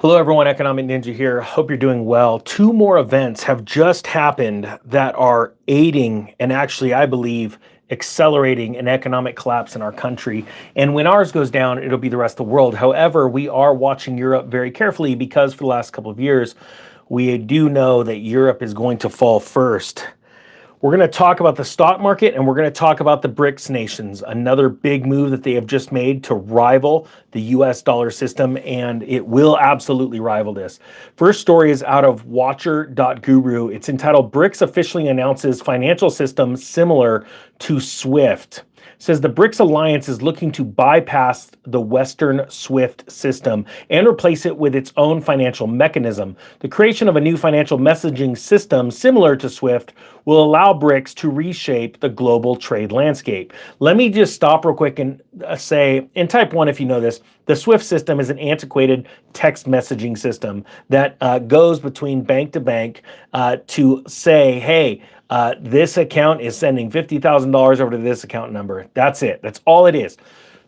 Hello everyone, Economic Ninja here. Hope you're doing well. Two more events have just happened that are aiding and actually, I believe, accelerating an economic collapse in our country. And when ours goes down, it'll be the rest of the world. However, we are watching Europe very carefully because for the last couple of years, we do know that Europe is going to fall first. We're going to talk about the stock market and we're going to talk about the BRICS nations, another big move that they have just made to rival the US dollar system, and it will absolutely rival this. First story is out of watcher.guru. It's entitled BRICS officially announces financial system similar to SWIFT. It says the BRICS alliance is looking to bypass the Western SWIFT system and replace it with its own financial mechanism. The creation of a new financial messaging system similar to SWIFT will allow BRICS to reshape the global trade landscape. Let me just stop real quick and say, in type 1, if you know this, the SWIFT system is an antiquated text messaging system that goes between bank to bank to say, hey, this account is sending $50,000 over to this account number. That's it. That's all it is.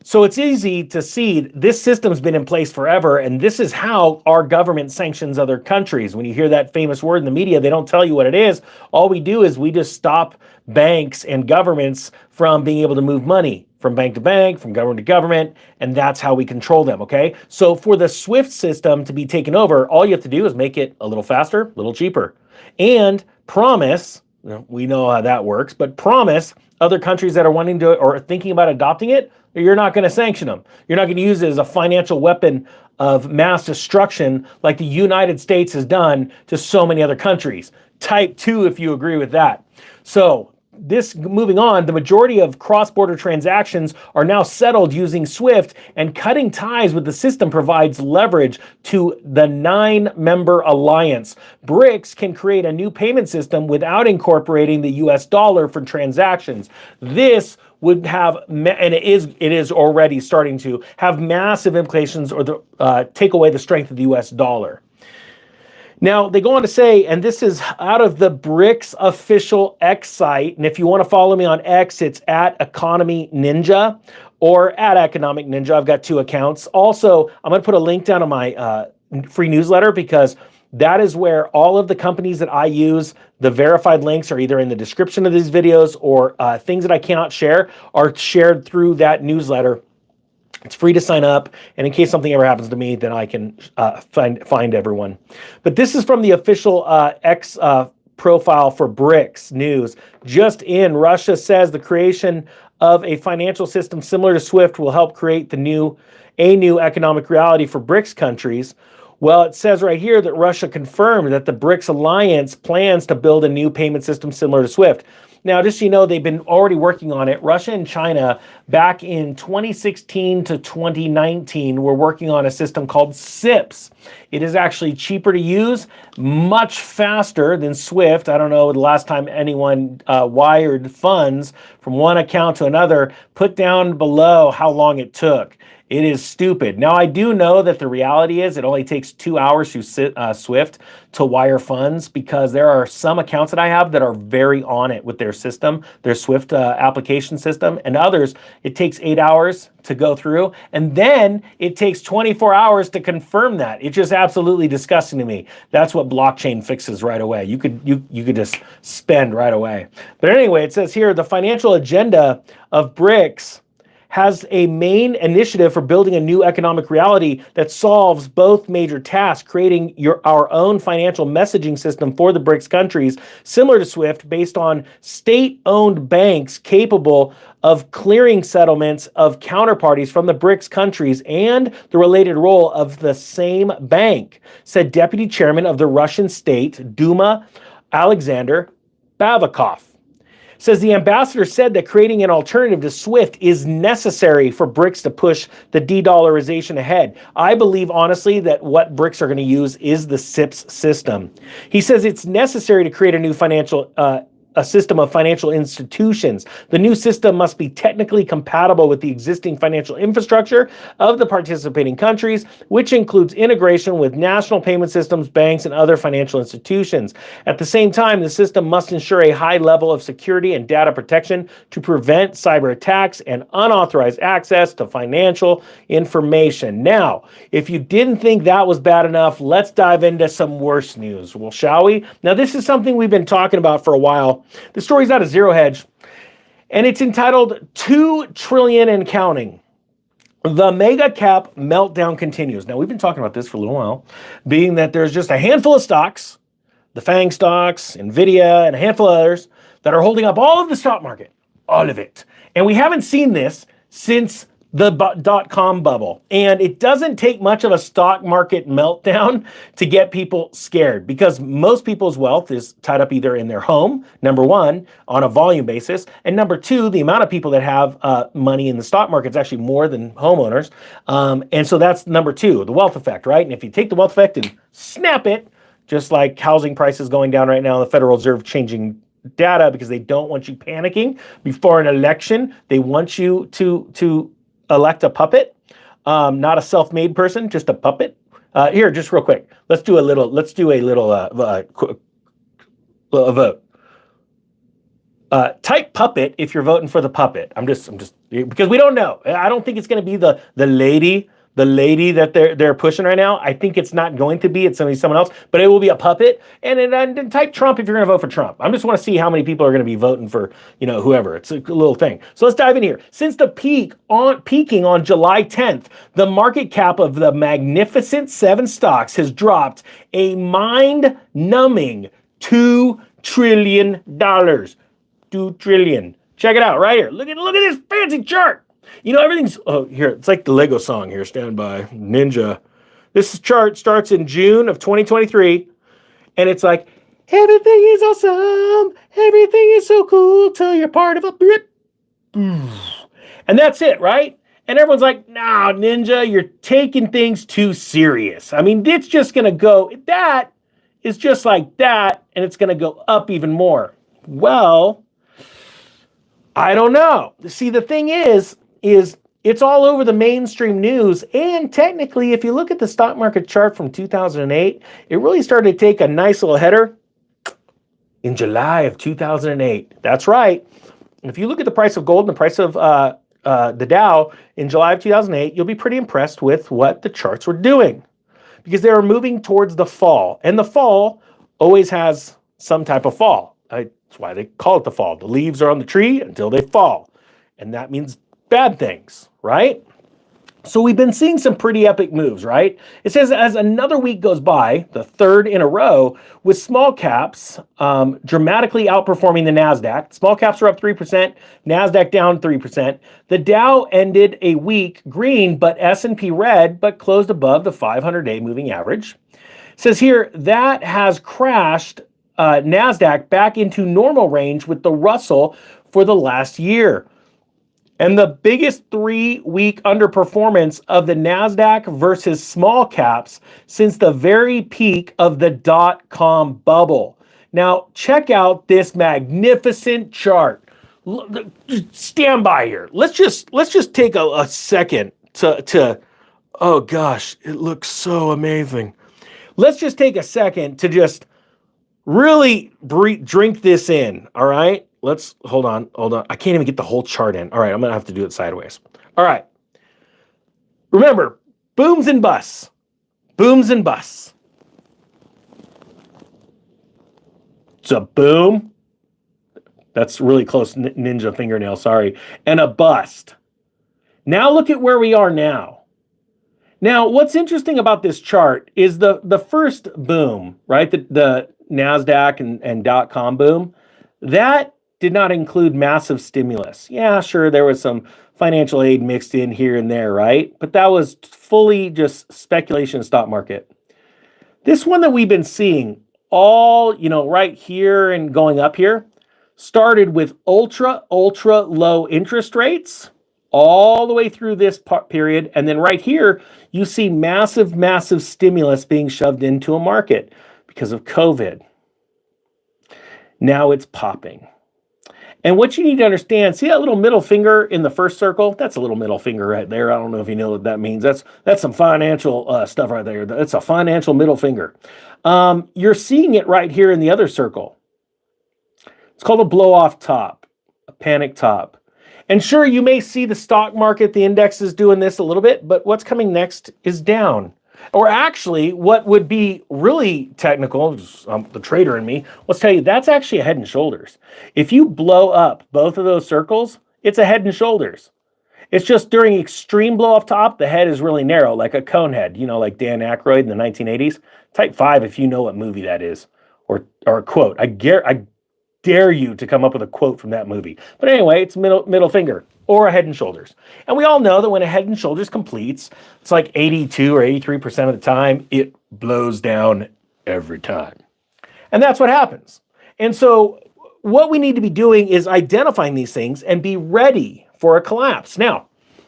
So it's easy to see this system's been in place forever, and this is how our government sanctions other countries. When you hear that famous word in the media, they don't tell you what it is. All we do is we just stop banks and governments from being able to move money from bank to bank, from government to government, and that's how we control them, okay? So for the SWIFT system to be taken over, all you have to do is make it a little faster, a little cheaper, and promise, we know how that works, but promise other countries that are wanting to or thinking about adopting it, you're not going to sanction them. You're not going to use it as a financial weapon of mass destruction like the United States has done to so many other countries. Type 2 if you agree with that. So this moving on, the majority of cross-border transactions are now settled using SWIFT, and cutting ties with the system provides leverage to the 9-member alliance. BRICS can create a new payment system without incorporating the US dollar for transactions. This would have, and it is already starting to have massive implications or take away the strength of the US dollar. Now, they go on to say, and this is out of the BRICS official X site, and if you want to follow me on X, it's at Economy Ninja or at Economic Ninja. I've got two accounts. Also, I'm going to put a link down to my free newsletter because that is where all of the companies that I use, the verified links are either in the description of these videos or things that I cannot share are shared through that newsletter. It's free to sign up, and in case something ever happens to me, then I can find everyone. But this is from the official X profile for BRICS News. Just in, Russia says the creation of a financial system similar to SWIFT will help create a new economic reality for BRICS countries. Well, it says right here that Russia confirmed that the BRICS alliance plans to build a new payment system similar to SWIFT. Now, just so you know, they've been already working on it. Russia and China, back in 2016 to 2019, were working on a system called SIPS. It is actually cheaper to use, much faster than SWIFT. I don't know the last time anyone wired funds from one account to another. Put down below how long it took. It is stupid. Now, I do know that the reality is it only takes 2 hours through SWIFT to wire funds because there are some accounts that I have that are very on it with their system, their SWIFT application system, and others, it takes 8 hours to go through, and then it takes 24 hours to confirm that. It's just absolutely disgusting to me. That's what blockchain fixes right away. You could just spend right away. But anyway, it says here, the financial agenda of BRICS has a main initiative for building a new economic reality that solves both major tasks, creating our own financial messaging system for the BRICS countries, similar to SWIFT, based on state-owned banks capable of clearing settlements of counterparties from the BRICS countries and the related role of the same bank, said Deputy Chairman of the Russian State Duma, Alexander Bavakov. Says the ambassador said that creating an alternative to SWIFT is necessary for BRICS to push the de-dollarization ahead. I believe, honestly, that what BRICS are going to use is the SIPS system. He says it's necessary to create a new financial a system of financial institutions. The new system must be technically compatible with the existing financial infrastructure of the participating countries, which includes integration with national payment systems, banks, and other financial institutions. At the same time, the system must ensure a high level of security and data protection to prevent cyber attacks and unauthorized access to financial information. Now, if you didn't think that was bad enough, let's dive into some worse news, well, shall we? Now, this is something we've been talking about for a while. The story's out of Zero Hedge, and it's entitled 2 trillion and counting. The mega cap meltdown continues. Now, we've been talking about this for a little while, being that there's just a handful of stocks, the FANG stocks, NVIDIA, and a handful of others that are holding up all of the stock market, all of it. And we haven't seen this since the dot-com bubble. And it doesn't take much of a stock market meltdown to get people scared, because most people's wealth is tied up either in their home, number one, on a volume basis, and number two, the amount of people that have money in the stock market is actually more than homeowners. And so that's number two, the wealth effect, right? And if you take the wealth effect and snap it, just like housing prices going down right now, the Federal Reserve changing data because they don't want you panicking before an election. They want you to elect a puppet, not a self-made person, just a puppet. Here, just real quick, let's do a little vote. Type puppet if you're voting for the puppet. I'm just because we don't know. I don't think it's going to be the lady that they're pushing right now. I think it's not going to be. It's going to be someone else, but it will be a puppet. And then type Trump if you're going to vote for Trump. I just want to see how many people are going to be voting for, whoever. It's a little thing. So let's dive in here. Since the peaking on July 10th, the market cap of the Magnificent Seven stocks has dropped a mind-numbing $2 trillion. 2 trillion. Check it out right here. Look at this fancy chart. Everything's, here, it's like the Lego song here, stand by, Ninja. This chart starts in June of 2023, and it's like, everything is awesome, everything is so cool, till you're part of a blip. And that's it, right? And everyone's like, nah, Ninja, you're taking things too serious. I mean, it's just going to go, that is just like that, and it's going to go up even more. Well, I don't know. See, the thing is it's all over the mainstream news, and technically, if you look at the stock market chart from 2008, it really started to take a nice little header in July of 2008. That's right. If you look at the price of gold and the price of the Dow in July of 2008, you'll be pretty impressed with what the charts were doing, because they were moving towards the fall, and the fall always has some type of fall. That's why they call it the fall. The leaves are on the tree until they fall, and that means bad things, right? So we've been seeing some pretty epic moves, right? It says as another week goes by, the third in a row, with small caps dramatically outperforming the NASDAQ. Small caps are up 3%, NASDAQ down 3%. The Dow ended a week green, but S&P red, but closed above the 500-day moving average. It says here, that has crashed NASDAQ back into normal range with the Russell for the last year. And the biggest 3-week underperformance of the NASDAQ versus small caps since the very peak of the dot-com bubble. Now, check out this magnificent chart. Stand by here. Let's just take a second to, oh gosh, it looks so amazing. Let's just take a second to just really drink this in, all right? Let's, hold on. I can't even get the whole chart in. All right, I'm going to have to do it sideways. All right. Remember, booms and busts. Booms and busts. It's a boom. That's really close, ninja fingernail, sorry. And a bust. Now look at where we are now. Now, what's interesting about this chart is the first boom, right? The NASDAQ and dot-com boom, that did not include massive stimulus. Yeah, sure, there was some financial aid mixed in here and there, right? But that was fully just speculation stock market. This one that we've been seeing all, right here and going up here, started with ultra low interest rates all the way through this period. And then right here, you see massive stimulus being shoved into a market because of COVID. Now it's popping. And what you need to understand, see that little middle finger in the first circle? That's a little middle finger right there. I don't know if you know what that means. That's some financial stuff right there. That's a financial middle finger. You're seeing it right here in the other circle. It's called a blow-off top, a panic top. And sure, you may see the stock market, the index is doing this a little bit, but what's coming next is down. Or actually, what would be really technical, the trader in me, let's tell you, that's actually a head and shoulders. If you blow up both of those circles, it's a head and shoulders. It's just during extreme blow off top, the head is really narrow, like a cone head, like Dan Aykroyd in the 1980s. Type 5 if you know what movie that is, or a quote. I dare you to come up with a quote from that movie. But anyway, it's middle finger or a head and shoulders. And we all know that when a head and shoulders completes, it's like 82 or 83% of the time, it blows down every time. And that's what happens. And so what we need to be doing is identifying these things and be ready for a collapse. Now,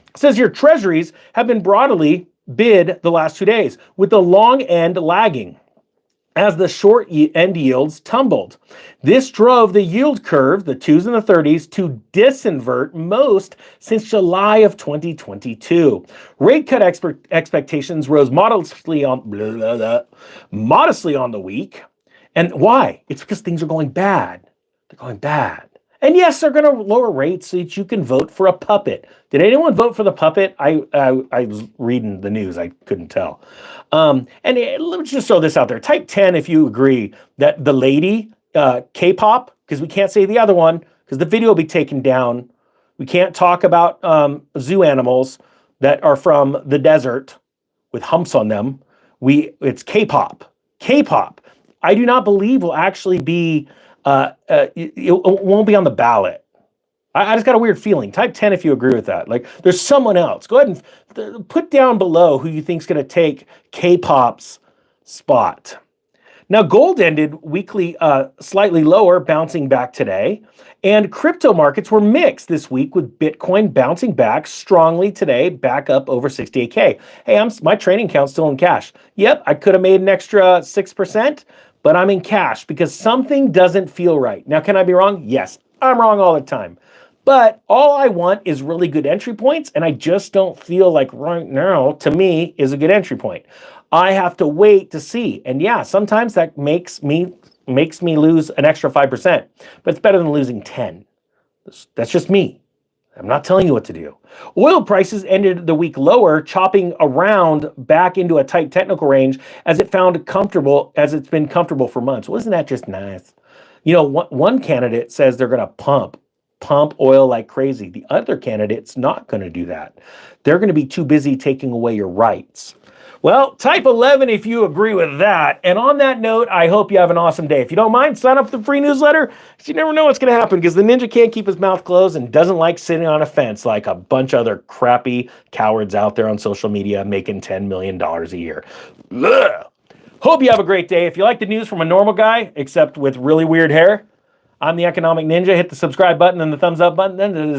it says here, treasuries have been broadly bid the last 2 days, with the long end lagging as the short end yields tumbled. This drove the yield curve, the 2s and the 30s, to disinvert most since July of 2022. Rate cut expectations rose modestly on the week. And why? It's because things are going bad. They're going bad. And yes, they're going to lower rates so that you can vote for a puppet. Did anyone vote for the puppet? I was reading the news. I couldn't tell. Let's just throw this out there. Type 10 if you agree that the lady, K-pop, because we can't say the other one, because the video will be taken down. We can't talk about zoo animals that are from the desert with humps on them. It's K-pop. K-pop, I do not believe will actually be... it won't be on the ballot. I just got a weird feeling. Type 10 if you agree with that. Like, there's someone else. Go ahead and put down below who you think is going to take K-pop's spot. Now, gold ended weekly slightly lower, bouncing back today. And crypto markets were mixed this week, with Bitcoin bouncing back strongly today, back up over 68K. Hey, my trading account's still in cash. Yep, I could have made an extra 6%. But I'm in cash because something doesn't feel right. Now, can I be wrong? Yes, I'm wrong all the time. But all I want is really good entry points, and I just don't feel like right now, to me, is a good entry point. I have to wait to see. And yeah, sometimes that makes me lose an extra 5%, but it's better than losing 10. That's just me. I'm not telling you what to do. Oil prices ended the week lower, chopping around back into a tight technical range as it's been comfortable for months. Wasn't that just nice? One candidate says they're going to pump oil like crazy. The other candidate's not going to do that. They're going to be too busy taking away your rights. Well, type 11 if you agree with that. And on that note, I hope you have an awesome day. If you don't mind, sign up for the free newsletter, because you never know what's going to happen, because the ninja can't keep his mouth closed and doesn't like sitting on a fence like a bunch of other crappy cowards out there on social media making $10 million a year. Ugh. Hope you have a great day. If you like the news from a normal guy, except with really weird hair, I'm the Economic Ninja. Hit the subscribe button and the thumbs up button. Then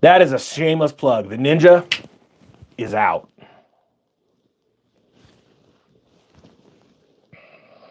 that is a shameless plug. The ninja is out.